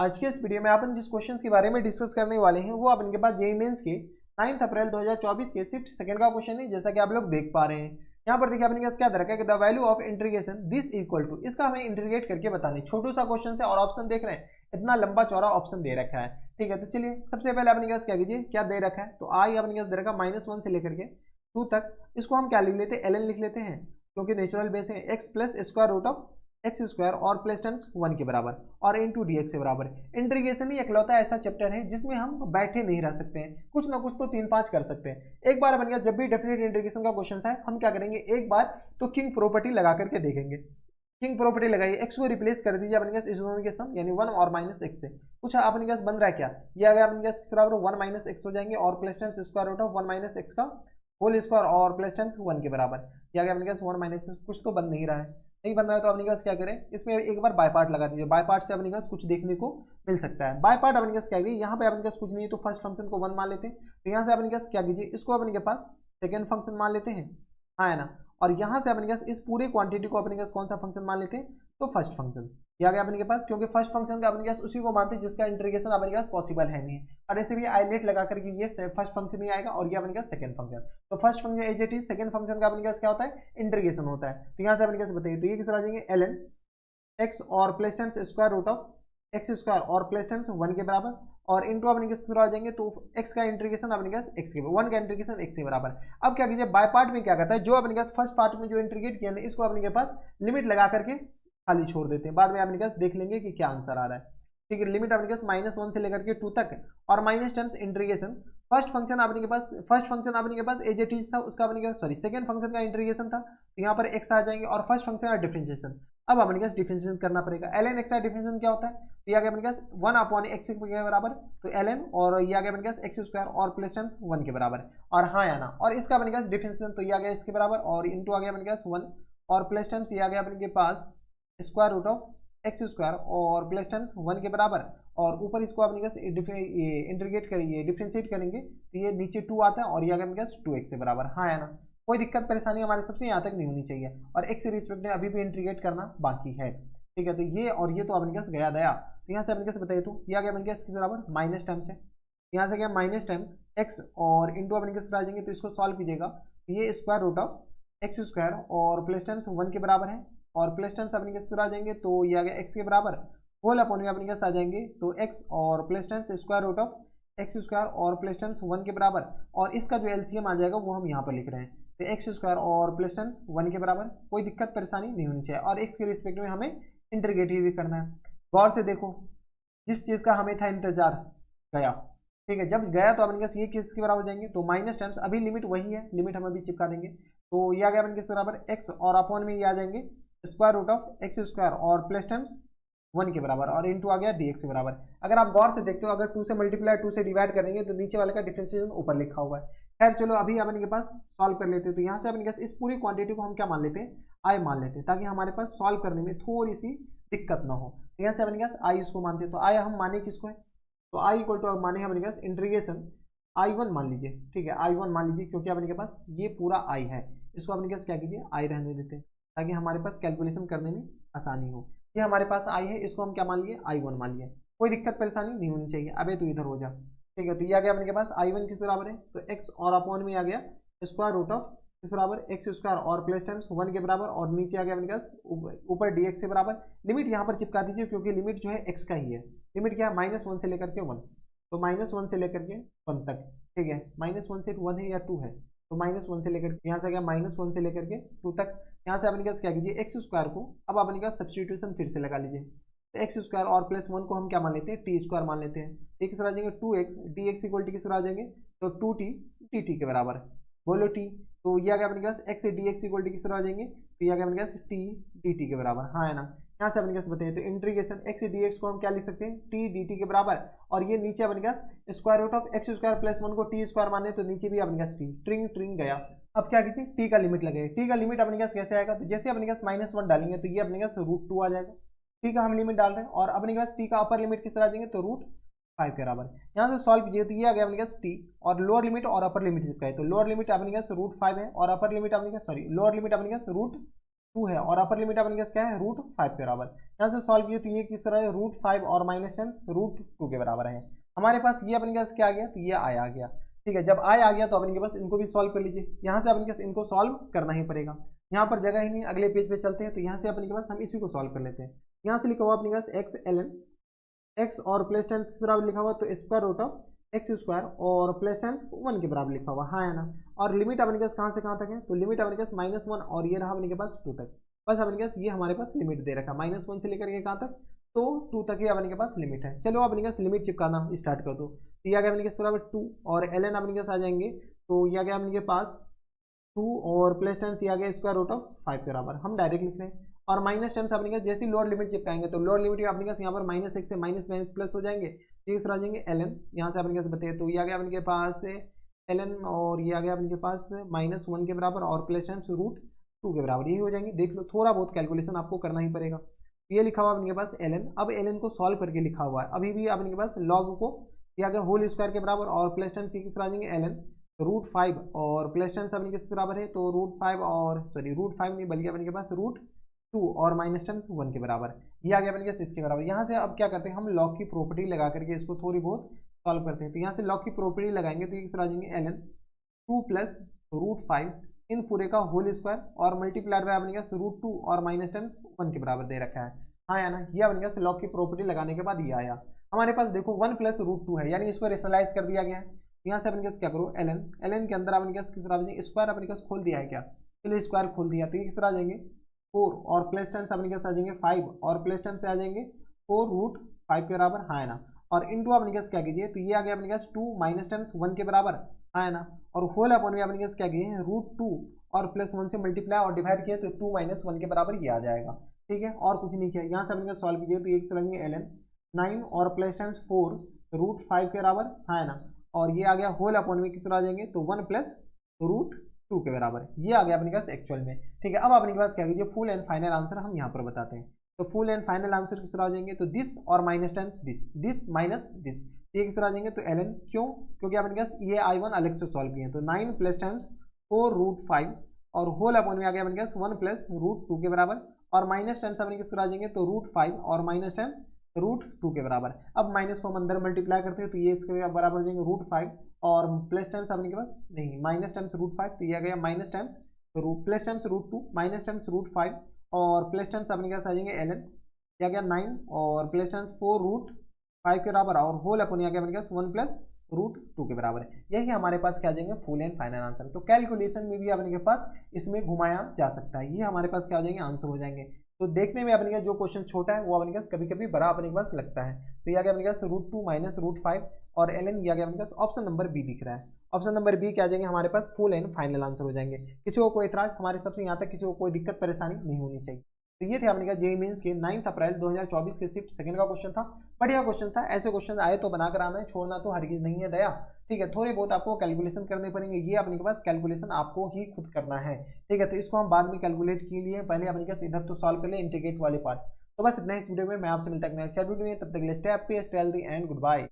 आज के इस वीडियो में अपन जिस क्वेश्चन के बारे में डिस्कस करने वाले हैं वो अपन के पास जेईई मेंस के 9 अप्रैल 2024 के शिफ्ट सेकंड का क्वेश्चन है, जैसा कि आप लोग देख पा रहे हैं। यहाँ पर देखिए अपने पास क्या दे रखा है कि the value of integration this equal to, इसका हमें इंटीग्रेट करके बताना है। छोटू सा क्वेश्चन है और ऑप्शन देख रहे हैं, इतना लंबा चौड़ा ऑप्शन दे रखा है। ठीक है, तो चलिए सबसे पहले अपने पास क्या कीजिए, क्या दे रखा है, तो आई अपने पास दे रखा है -1 से लेकर के 2 तक। इसको हम क्या लिख लेते हैं, ln लिख लेते हैं, क्योंकि नेचुरल बेस है x plus square root of x square और प्लस टाइम्स 1 के बराबर और इंटू डी एक्स के बराबर। इंटीग्रेशन ही एकलौता ऐसा चैप्टर है जिसमें हम बैठे नहीं रह सकते हैं, कुछ ना कुछ तो 3-5 कर सकते हैं। एक बार बन गया, जब भी डेफिनेट इंटीग्रेशन का क्वेश्चन है हम क्या करेंगे, एक बार तो किंग प्रॉपर्टी लगा करके देखेंगे। किंग प्रॉपर्टी लगाइए, एक्स को रिप्लेस कर दीजिए अपने पास इस दोनों के सम यानी 1 और माइनस एक्स से। कुछ अपने पास बन रहा है क्या, ये आ गया अपने पास किस बराबर 1 माइनस एक्स हो जाएंगे और plus times square root of 1 minus x का होल स्क्वायर और प्लस टाइम्स 1 के बराबर। ये आ गया अपने पास 1 माइनस, कुछ तो बन नहीं रहा है, नहीं बन रहा है तो अपने पास क्या करें, इसमें एक बार बाय पार्ट लगा दीजिए। बाय पार्ट से अपने पास कुछ देखने को मिल सकता है। बाय पार्ट अपने पास क्या कीजिए, यहाँ पे अपने पास कुछ नहीं है तो फर्स्ट फंक्शन को 1 मान लेते हैं, तो यहाँ से अपने पास क्या कीजिए, इसको अपने के पास सेकंड फंक्शन मान लेते हैं, हाँ है ना। और यहाँ से अपने पास इस पूरे क्वांटिटी को अपने पास कौन सा फंक्शन मान लेते हैं, तो फर्स्ट फंक्शन। ये आ गया अपने के पास, क्योंकि फर्स्ट फंक्शन का अपने पास उसी को मानते हैं जिसका इंटीग्रेशन अपने पास पॉसिबल है नहीं। और ऐसे भी आई नेट लगा करके ये फर्स्ट फंक्शन ही आएगा और ये अपने पास सेकंड फंक्शन। तो first function as it is, second function का अपने पास क्या होता है, इंटीग्रेशन होता है। तो यहाँ से अपने पास बताइए, तो ये किस तरह आ जाएंगे, ln एक्स और plus times square root of x square और प्लस टाइम्स 1 के बराबर और इंटू अपने किस तरह आ जाएंगे, तो एक्स का इंटीग्रेशन अपने पास एक्स के 1 का इंटीग्रेशन एक्स के बराबर। अब क्या कीजिए, बाय पार्ट में क्या करता है, जो अपने पास फर्स्ट पार्ट में जो इंटीग्रेट किया ना, इसको अपने के पास लिमिट लगा करके खाली छोड़ देते हैं, बाद में अपने पास देख लेंगे कि क्या आंसर आ रहा है। ठीक है, लिमिट अपने पास -1 से लेकर के 2 तक और minus times integration. First function अपने के पास, फर्स्ट फंक्शन अपने के पास एज इट इज था, उसका अपने के पास सॉरी सेकंड फंक्शन का इंटीग्रेशन था, तो यहाँ पर एक्स आ जाएंगे और फर्स्ट फंक्शन का डिफरेंशिएशन। अब अपने पास डिफरेंशिएशन करना पड़ेगा। ln x का डिफरेंशिएशन क्या होता है, तो ये आ गया अपने पास 1 अपॉन एक्स के बराबर, तो ln और ये आ गया अपने पास एक्स स्क्वायर और प्लस टाइम्स 1 के बराबर और हाँ या ना, और इसका अपने पास डिफरेंशिएशन तो ये आ गया इसके बराबर और इंटू आ गया अपने पास 1 और प्लस टाइम्स ये आ गया अपने के पास square root of x square और प्लस टाइम्स 1 के बराबर और ऊपर इसको अपने पास इंटीग्रेट करिए, डिफरेंशिएट करेंगे तो ये नीचे 2 आता है और ये आ गया अपने पास 2x के बराबर, हाँ है ना। कोई दिक्कत परेशानी हमारे सबसे यहाँ तक नहीं होनी चाहिए और x से रिस्पेक्ट में अभी भी इंटीग्रेट करना बाकी है। ठीक है, तो ये और ये तो अपने पास गया दया, तो यहाँ से अपने पास बताइए, तो ये आ गया अपने पास किस बराबर माइनस टाइम्स है, यहाँ से गया माइनस टाइम्स x और इंटू अपने पास आ जाएंगे, तो इसको सॉल्व कीजिएगा तो ये square root of x square और प्लस टाइम्स 1 के बराबर है और प्लस टाइम्स अपने पास आ जाएंगे, तो ये आ गया x के बराबर होल अपॉन में अपने पास आ जाएंगे, तो x और plus times square root of x square और प्लस टाइम्स 1 के बराबर और इसका जो एलसीएम आ जाएगा वो हम यहाँ पर लिख रहे हैं, तो एक्स स्क्वायर और प्लस टाइम्स 1 के बराबर। कोई दिक्कत परेशानी नहीं होनी चाहिए और एक्स के रिस्पेक्ट में हमें इंटीग्रेट भी करना है। गौर से देखो, जिस चीज़ का हमें था इंतजार गया, ठीक है, जब गया तो अपने पास ये किसके बराबर हो जाएंगे, तो माइनस टाइम्स अभी लिमिट वही है, लिमिट हम अभी चिपका देंगे, तो ये आ गया अपने किस बराबर एक्स और अपॉन में ये आ जाएंगे square root of x square और प्लस टाइम्स 1 के बराबर और इंटू आ गया dx के बराबर। अगर आप गौर से देखते हो, अगर 2 से मल्टीप्लाई 2 से डिवाइड करेंगे तो नीचे वाले का डिफरेंशिएशन ऊपर लिखा हुआ है। खैर चलो अभी अपन के पास सॉल्व कर लेते हैं, तो यहाँ से अपन के पास इस पूरी क्वांटिटी को हम क्या मान लेते हैं, आई मान लेते हैं, ताकि हमारे पास सॉल्व करने में थोड़ी सी दिक्कत ना हो। तो यहाँ से अपन के पास आई इसको मानते हैं, तो आई हम माने किसको है, तो आई इक्वल टू माने अपने पास इंटीग्रेशन I1 मान लीजिए। ठीक है, I1 मान लीजिए, क्योंकि अपने के पास ये पूरा आई है, इसको अपने के पास क्या कीजिए आई रहने देते हैं, ताकि हमारे पास कैलकुलेशन करने में आसानी हो। ये हमारे पास आई है, इसको हम क्या मान लिए, I1 मान लिए, कोई दिक्कत परेशानी नहीं होनी चाहिए। अबे तो इधर हो जा, ठीक है, तो ये आ गया अपने के पास I1 किस बराबर है, तो x और अपॉन में आ गया स्क्वायर रूट ऑफ किस बराबर एक्स स्क्वायर और प्लस टाइम्स 1 के बराबर और नीचे आ गया अपने पास ऊपर dx के बराबर। लिमिट यहाँ पर चिपका दीजिए क्योंकि लिमिट जो है x का ही है। लिमिट क्या है, -1 से लेकर के 1, तो -1 से लेकर के 1 तक, ठीक है, -1 से 1 है या 2 है, तो -1 से लेकर यहाँ से गया -1 से लेकर के 2 तक। यहाँ से अपने पास क्या कीजिए, एक्स स्क्वायर को अब अपने पास सब्सटीट्यूशन फिर से लगा लीजिए, तो एक्स स्क्वायर और प्लस 1 को हम क्या मान लेते हैं, टी स्क्वायर मान लेते हैं, एक सर आ जाएंगे 2x D x equal t किस आ जाएंगे, तो 2t टी टी के बराबर, बोलो टी, तो ये आ गया अपने पास x d x equal t किस आ जाएंगे, तो ये आ गया अपने पास टी डी टी के बराबर, हाँ है ना। यहाँ से अपने पास बताइए, तो इंटीग्रेशन एक्स डी एक्स को हम क्या लिख सकते हैं, टी डी टी के बराबर और ये नीचे अपने पास square root of x square plus 1 को टी स्क्वायर माने, तो नीचे भी अपने पास टी, ट्रिंग ट्रिंग गया। अब क्या कीजिए, टी का लिमिट लगे, टी का लिमिट अपने पास कैसे आएगा, तो जैसे अपने पास -1 डालेंगे तो ये अपने पास √2 आ जाएगा, टी का हम लिमिट डाल रहे हैं और अपने पास टी का अपर लिमिट किस तरह आ जाएंगे, तो √5 के बराबर। यहाँ से सॉल्व कीजिए तो ये आ गया अपने पास टी और लोअर लिमिट और अपर लिमिट चिपका है, तो लोअर लिमिट अपने पास √5 है और अपर लिमिट अपने पास लोअर लिमिट अपने पास 2 है और अपर लिमिट अपने पास क्या है √5 के बराबर। यहाँ से सॉल्व किए तो ये किस तरह है √5 और -10 √2 के बराबर है। हमारे पास ये अपने पास क्या आ गया, तो ये आ गया। ठीक है, जब आ गया तो अपने के पास इनको भी सॉल्व कर लीजिए। यहाँ से अपने पास इनको सॉल्व करना ही पड़ेगा, यहाँ पर जगह ही नहीं, अगले पेज पे चलते हैं। तो यहाँ से अपने के पास हम इसी को सॉल्व कर लेते हैं। यहाँ से लिखा हुआ अपने पास x ln x और प्लस टाइम्स किस बराबर लिखा हुआ, तो square root of x square और प्लस टाइम्स 1 के बराबर लिखा हुआ, हाँ है ना। और लिमिट अपने पास कहाँ से कहाँ तक है, तो लिमिट अपने पास -1 और ये रहा अपने के पास 2 तक। बस अपने पास ये हमारे पास लिमिट दे रखा, -1 से लेकर के कहाँ तक, तो 2 तक ही अपने के पास लिमिट है। चलो अपने पास लिमिट चिपकाना स्टार्ट कर दो। तो ये आ गया अपने के बराबर 2 और ln अपने पास आ जाएंगे, तो ये आ गया अपने के पास 2 और प्लस टाइम्स ये आ गया स्क्वायर रूट ऑफ 5 के बराबर, हम डायरेक्ट लिख रहे हैं। और माइनस टाइम्स अपने पास जैसे लोअर लिमिट चिपकाएंगे तो लोअर लिमिट अपने पास यहाँ पर -1 से माइनस प्लस हो जाएंगे, इस तरह आ जाएंगे ln। यहाँ से अपने पास बताइए, तो ये आ गया अपने के पास ln और ये आ गया अपने के पास -1 के बराबर और प्लस टाइम्स √2 के बराबर, यही हो जाएंगे। देख लो, थोड़ा बहुत कैलकुलेशन आपको करना ही पड़ेगा। ये लिखा हुआ अपने के पास ln, अब ln को सॉल्व करके लिखा हुआ है, अभी भी अपने के पास लॉग को ये आ गया होल स्क्वायर के बराबर और प्लस टाइम्स किस तरह आ जाएंगे ln √5 और प्लस टाइम्स अपने किस बराबर है, तो √5 और सॉरी √5 नहीं बल्कि अपने के पास √2 और माइनस टाइम्स 1 के बराबर, ये आ गया अपने पास इसके बराबर। यहाँ से अब क्या करते हैं, हम लॉग की प्रॉपर्टी लगा करके इसको थोड़ी बहुत सॉल्व करते हैं। तो यहाँ से लॉग की प्रॉपर्टी लगाएंगे तो ये किस तरह आ जाएंगे ln 2 प्लस √5 इन पूरे का होल स्क्वायर और मल्टीप्लाइड बाय अपने पास √2 और माइनस टाइम्स 1 के बराबर दे रखा है, हाँ या ना। ये अपने पास लॉग की प्रॉपर्टी लगाने के बाद ये आया हमारे पास। देखो 1 प्लस √2 है, यानी इसको रेशनलाइज कर दिया गया है। यहाँ से अपने पास क्या करो ln के अंदर अपने पास किस तरह आ जाएंगे, स्क्वायर अपने पास खोल दिया है क्या, चलिए स्क्वायर खोल दिया, तो ये किस तरह आ जाएंगे 4 और प्लस टाइम्स अपने पास आ जाएंगे 5 और प्लस टाइम्स से आ जाएंगे 4√5 के बराबर, हाँ है ना। और इनटू अपने पास क्या कीजिए, तो ये आ गया अपने पास 2 माइनस टाइम्स 1 के बराबर, हाँ है ना। और होल अपन में अपने पास क्या किए √2 और प्लस 1 से मल्टीप्लाई और डिवाइड किया तो 2 माइनस 1 के बराबर ये आ जाएगा। ठीक है, और कुछ नहीं किया। यहाँ से अपने पास सॉल्व कीजिए तो एक से लगेंगे ln 9 और प्लस टाइम्स 4√5 के बराबर, हाँ है ना। और ये आ गया होल अपॉन में किस तरह आ जाएंगे, तो 1 प्लस √2 के बराबर, ये आ गया अपने पास एक्चुअल में। ठीक है, अब अपने पास क्या कीजिए फुल एंड फाइनल आंसर हम यहाँ पर बताते हैं। तो फुल एंड फाइनल आंसर किस तरह आ जाएंगे, तो दिस और minus times this minus this, ये किस तरह आ जाएंगे, तो ln क्यों, क्योंकि अपने पास ये I1 अलग से सॉल्व किए हैं। तो 9 प्लस टाइम्स 4√5 और होल अपॉन में आ गया अपने पास 1 प्लस √2 के बराबर और माइनस टाइम्स अपने किस तरह आ जाएंगे, तो √5 और माइनस टाइम्स √2 के बराबर। अब माइनस को हम अंदर मल्टीप्लाई करते हैं तो ये इसके बराबर हो जाएंगे √5 और प्लस टाइम्स अपने के पास नहीं माइनस टाइम्स √5, तो ये आ गया minus times plus times √2 minus times √5 और प्लस टाइम्स अपने के पास आ जाएंगे ln, ये आ गया 9 और प्लस टाइम्स 4√5 के बराबर और होल अपॉन आ गया अपने पास 1 प्लस √2 के बराबर है। यही हमारे पास क्या आ जाएंगे फुल एंड फाइनल आंसर। तो कैलकुलेशन में भी अपने के पास इसमें घुमाया जा सकता है, ये हमारे पास क्या हो जाएंगे आंसर हो जाएंगे। तो देखने में अपने का जो क्वेश्चन छोटा है वो अपने पास कभी कभी बड़ा अपने पास लगता है। तो ये आ गया अपने पास √2 माइनस √5 और ln, ये आ गया अपने पास ऑप्शन नंबर बी दिख रहा है। ऑप्शन नंबर बी क्या आ जाएंगे हमारे पास फुल एंड फाइनल आंसर हो जाएंगे। किसी को कोई इतराज, हमारे सबसे यहाँ तक किसी को कोई दिक्कत परेशानी नहीं होनी चाहिए। तो ये थे अपने का जेईई मेंस के 9 अप्रैल 2024 के शिफ्ट सेकंड का क्वेश्चन था। बढ़िया क्वेश्चन था, ऐसे क्वेश्चन आए तो बनाकर आना है, छोड़ना तो हरगिज नहीं है दया। ठीक है, थोड़े बहुत आपको कैलकुलेशन करने पड़ेंगे, ये अपने के पास कैलकुलेशन आपको ही खुद करना है। ठीक है, तो इसको हम बाद में कैलकुलेट के लिए पहले अपने पास इधर तो सॉल्व कर ले इंटीग्रेट वाले पार्ट। तो बस इतना इस वीडियो में, मैं आपसे मिलता है नेक्स्ट वीडियो में, तब तक के लिए stay happy, stay healthy and good bye.